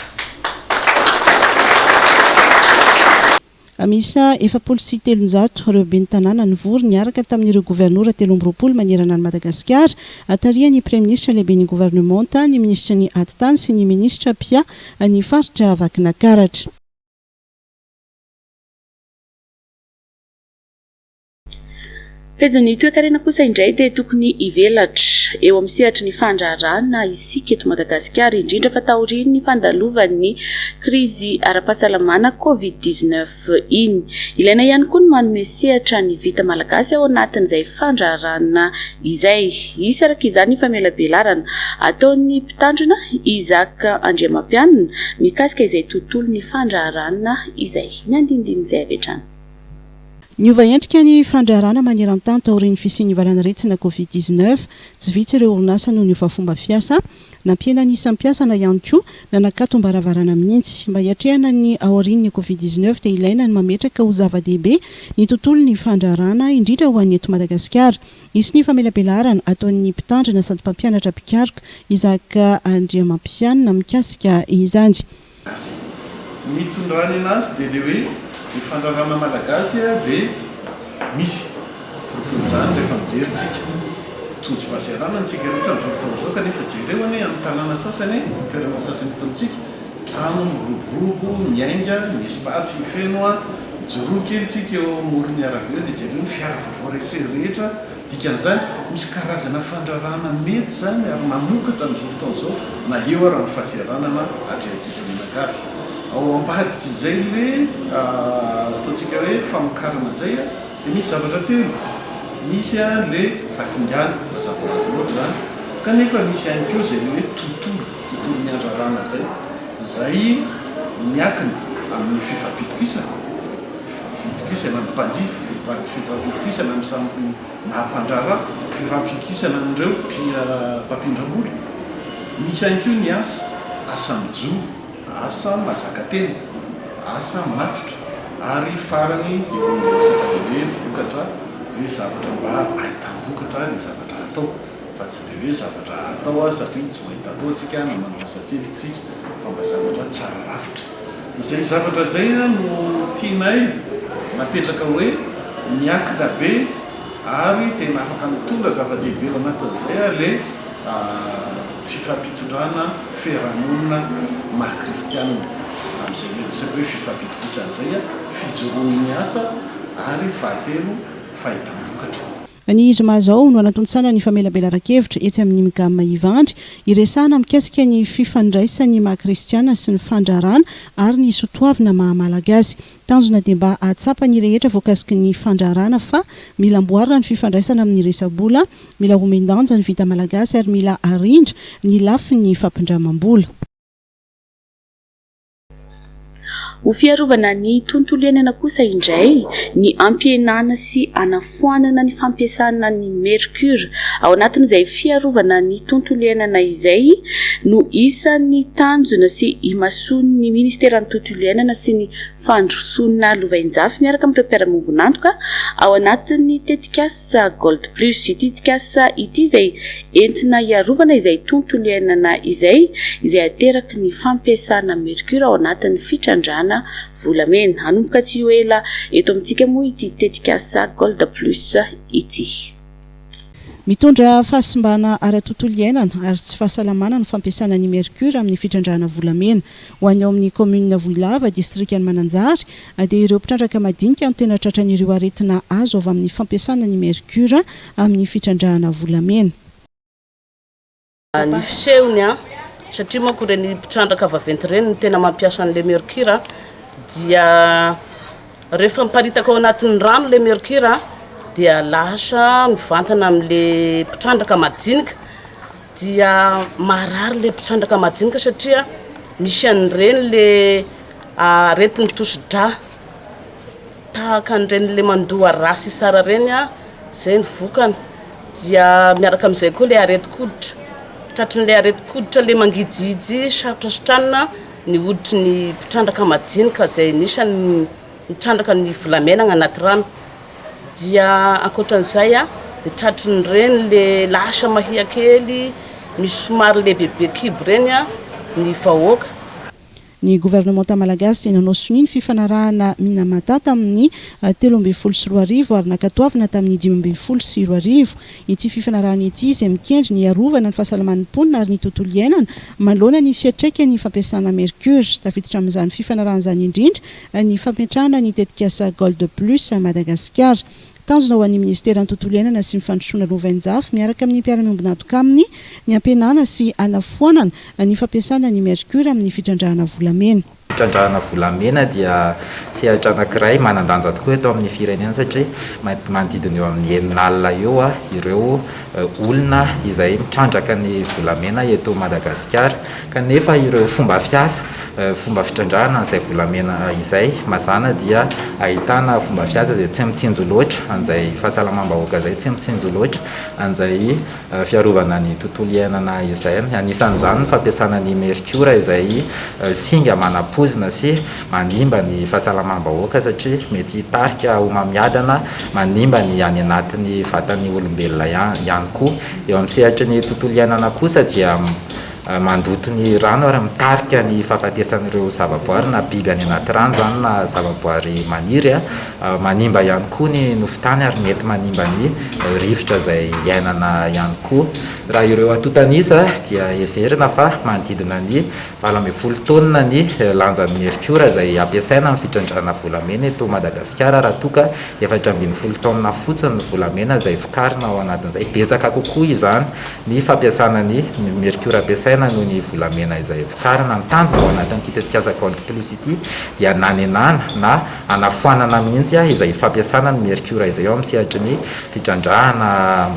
Misa 730 ireo ben'ny tanàna nivory niaraka tamin'ireo gouvernora 13 manerana ny Madagasikara atarian'ny premier ministre lehibe ny gouvernementa, ny ministra ny ati-tany sy ny ministra pia ny faritra Vakinakaratra. Pejany toe-karena kosa indray dia tokony hivelatra eo amin'ny sehatra ny fandraharana isika eto Madagasikara, indrindra fa taorian'ny fandalovan'ny krizy ara-pahasalamana COVID-19 iny. Ilaina ihany koa ny manome sehatra ny vita malagasy ao anatin'izay fandraharana izay. Isy araka izany famelabelarana ataon'ny mpitandrina Izaka Andriamampianina mikasika izay tontolo ny fandraharana izay. Ny andindin'izay avy hatrany. Niova endrika ny fandraharana maneran-tany taorian'ny fisian'ny valan'aretina COVID-19, tsy vitsy ireo orinasa no niova fomba fiasa, nampiena ny isam-piasa na ihany koa nanakato-baravarana mihitsy. Mba hiatrehana ny aorian'ny COVID-19 dia ilaina ny mametraka ho zava-dehibe ny tontolo ny fandraharana indrindra ho an'ny eto Madagasikara. Isy ny famelabelarana ataon'ny mpitandrina sady mpampianatra mpikaroka Izaka Andriamampianina mikasika izany. Mitondrany anazy dia le hoe ny fandraharana malagasy dia misy propon'izany rehefa mijeritsika tojo fahasahiranana antsika rehetra amin'izao fotoana izao, kanefa jereo any amin'ny tanàna sasany toerana sasany hitontsika trano miroborobo miainga ny espasy feno joro kely tsika eo amoron'ny arabe dia jereo ny fiara vaovao rehetra dikan'izany misy karazana fandraharana mety zany ary mamokatra amin'izao fotoana izao na eo ary amin'ny fahasahiranana atrehantsika menakary. Ao ampahadika izay le ataontsika hoe famokarana izay dia misy zavatra telo. Misy le fakingana mazavahoazy loatra zany, kanefa misy ihany koa izay hoe tontolo ny andrarana izay miakina amin'ny fifampitokisana amin'ny mpanjifa, fifampitokisana amin'ny samy nahampandrara, fifampitokisana amin'ireo mpampindram-bola. Misy ihany koa ny asa mijoro, asa mazaka tena, asa matotra, ary farany eo amin'resaka hoe vokatra hoe zavatra mba ahitam-bokatra ny zavatra atao, fa tsy dia hoe zavatra atao satria tsy mahita atao antsika na manao asa tselitsika, fa mba zavatra tsara rafitra. Izay zavatra izay no tianay napetraka hoe miakina be ary tena afaka mitondra zava-dehibe ao anatin'izay le fifampitondrana fiarahamonina maha-kristianina amin'izay resaka hoe fifampitokisana izay fijoroan'ny asa ary fahatelo fahitam-bokatra. Ny zoma zao no anatonsana ny famelabelara-kevitra etsy amin'ny Migama Ivandry iresahana mikasika ny fifandraisan'ny maha-kristiana sy ny fandraharana ary ny sotoavina maha-malagasy. Tanjona dia mba ahatsapa ny rehetra voakasiky ny fandraharana fa mila amboarina ny fifandraisana amin'ny resabola, mila homendanja ny vita malagasy ary mila arindra ny lafy ny fampindramam-bola. Ho fiarovana ny tontolo iainana kosa indray ny ampienana sy anafoanana ny fampiasana ny mercure ao anatin'izay fiarovana ny tontolo iainana izay no isan'ny tanjona sy imason'ny ministeran'ny tontolo iainana sy ny fandrosona lovainjafy miaraka amin'ireo mpiara-mongonantoka ao anatin'ny tetikasa Gold Plus. Ity tetikasa ity izay entina iarovana izay tontolo iainana izay ateraky ny fampiasana mercure ao anatin'ny fitrandrana volamena. Hanomboka tsy ho ela eto amintsika moa ity tetikasa Gold Plus ity. mitondra fahasimbana ara-tontolo iainana ary tsy fahasalamana ny fampiasana ny mercure amin'ny fitrandrahana volamena ho any ao amin'ny commune Voilava district any Mananjary dia ireo mpitrandraka madinika no tena tratran'ireo aretina azo avy amin'ny fampiasana ny mercure amin'ny fitrandrahana volamena. Ny fisehony satria manko reny mpitrandraka vaventy reny no tena mampiasa an'le mercure dia rehefa miparitaka ao anatin'ny rano le mercure dia lasa mivantana amin'le mpitrandraka madinika dia marary le mpitrandraka madinika satria misy an'ireny le aretin'ny tosidra tahaka an'ireny le mandoa rasy sara reny zay ny vokany dia miaraka amin'izay koa le areti-koditra tratrin'le areti-koditra le mangijidy sarotra sotranina ny hoditry ny mpitrandraka madinika zay nisany mitrandraka ny volamena anaty rano dia ankoatran'izay dia tratrin'ireny le lasa mahia kely misy somary le bebe kibo reny ny vahoaka. Ny gouvernement malagasy tena nanao soniny fifanarahana Minamatata amin'ny 13 ary nakatoavana tamin'ny 15 ity fifanarahana ity izay mikendry ny arovana ny fahasalaman'ny mponina ary ny tontolo iainana manoloana ny fiantraikany fampiasana mercure. Tafiditra amin'izany fifanarahana izany indrindra ny fampiatrahana ny tetikasa Gold Plus Madagasikara. Tanjona ho an'ny ministera ny tontolo iainana sy ny fandrosoana Lovainjafy miaraka amin'ny mpiara-miombona atoka aminy ny ampianana sy anafoanana ny fampiasana ny mercure amin'ny fitrandrahana volamena. Fitrandrahana volamena dia sehatra anankiray manan-danja tokoa eto amin'ny firenena satria manodidina eo amin'ny 9 alina eo ireo olona izay mitrandraka ny volamena eto Madagasikara kanefa ireo fomba fiasa fomba fitrandrahana izay volamena izay mazana dia ahitana fomba fiasa izay tsy mitsinjo loatra an'izay fahasalamam-bahoaka izay tsy mitsinjo loatra an'izay fiarovana ny tontolo iainana izay anisan'izany ny fampiasana ny mercure izay singa manapozina sy manimba ny fahasalamam-bahoaka satria mety hitarika ho mamiadana manimba ny any anatin'ny vatan'ny olombelona ihany koa. Eo amin'ny sehatra ny tontolo iainana kosa dia mandoto ny rano ary mitarika ny fahafatesan'ireo zavaboary na biby any anaty rano zany na zavaboary maniry manimba ihany koa ny nofotany ary mety manimba ny rivotra izay iainana ihany koa. Raha ireo atotanisa dia heverina fa manodidina ny 12 taonina ny lanjan'ny mercure izay ampiasaina amin'ny fitrandrahana volamena eto Madagasikara raha toka 17 taonina fotsiny ny volamena izay vokarina ao anatin'izay. Betsaka kokoa izany ny fampiasana ny mercure ampiasaina noho ny volamena izay vokarina. Ny tanjona ao anatin'ity tetikasa Gold Plus ity dia nanenana na anafoanana mihitsy izay fampiasana ny mercure izay ao amin'ny sehatry ny fitrandrahana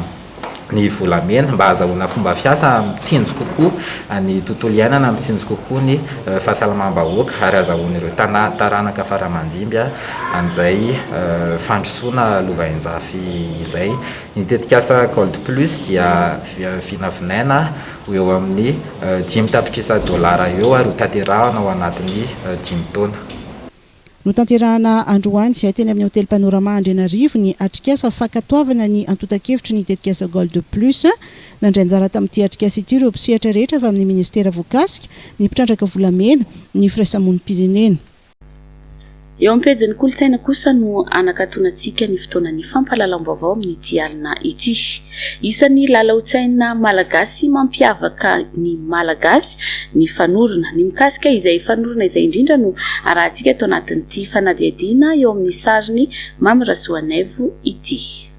ny volamena mba azahoana fomba fiasa mitsinjo kokoa ny tontolo iainana mitsinjo kokoa ny fahasalamam-bahoaka ary azahoana ireo taranaka faramandimby an'izay fandrosoana Lovainjafy izay. Ny tetikasa Gold Plus dia vinavinaina eo amin'ny $5 eo ary hotanterahana ao anatin'ny 5 taona. No tanterahana androany sy teny amin'ny hôtel Panorama Andrianarivo ny atrikasa fankatoavana ny antotan-kevitry ny tetikasa Gold Plus nandray anjara tamin'ity atrikasa ity ireo mpisehatra rehetra avy amin'ny ministera voakasika ny mpitrandraka volamena ny firaisamonim-pirenena. Eo am-pejin'ny kolontsaina kosa no anakatonantsika ny fotoanan'ny fampahalalam-baovao amin'ity alina ity. Isan'ny lalaon-tsaina malagasy mampiavaka ny malagasy ny fanorona, ny mikasika izay fanorona izay indrindra no arahantsika eto anatin'ity fanadihadiana eo amin'ny sariny Mamy Rasoanaivo ity.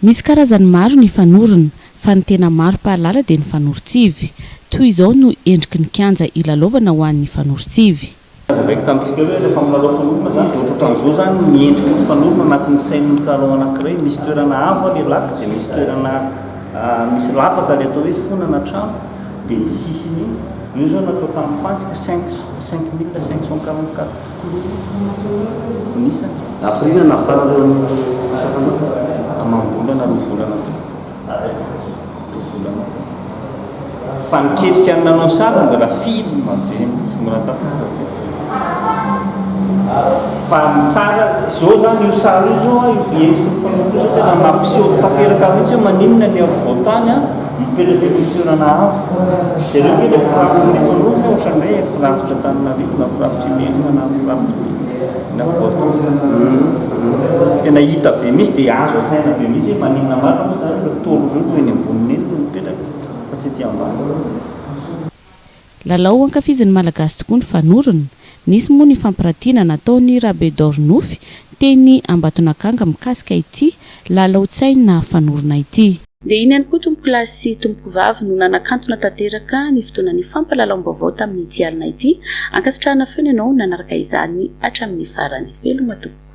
Misy karazany maro ny fanorona fa ny tena maro-pahalala dia ny fanoron-tsivy. Toy izao no endriky ny kianja ilalaovana ho an'ny fanoron-tsivy. Zavaiky tamintsika hoe rehefa milalao fanorona zany dia ohatr'izao zany miendriky ny fanorona anatin'ny sain'ny kalao anankiray misy toerana avo ilay laky dia misy toerana misy lavaka ilay atao hoe fonana trano dia ny sisiny io zao natao tamin'ny fantsika 5544 nisany afrina nafitarareo amam-bolana rovolana fa niketrika ny nanao sary mbola film be mbola tantara fa tsara zao zany io sary io zao endriky ny fanorona zao tena mampiseho tanteraka mihitsy hoe maninona ny amin'ny voatany mipetraka eny toerana avo dia reo hoe le firafitry ny fanorona ohatran'ny hoe firafitra Antananarivo na firafitry Menina na firafitry na voatany dia tena hita be misy dia azo atsaina be misy maninona marina moa zany tolo reo eny amboniny eny no mipetraka fa tsy ty ambany. Lalao ankafiziny malagasy tokoa ny fanorona. Nisy moa ny fampirantiana nataony Rabedor Nofy teny Ambatonakanga mikasika ity lalao-tsaina fanorona ity. Dia iny ihany koa tompo kilasy sy tompo vavy no nanakantona tanteraka ny fotoanan'ny fampahalalam-baovao tamin'ity alina ity. Ankasitrahana feo ianao nanaraka izany hatramin'ny farany. Veloma tompoko.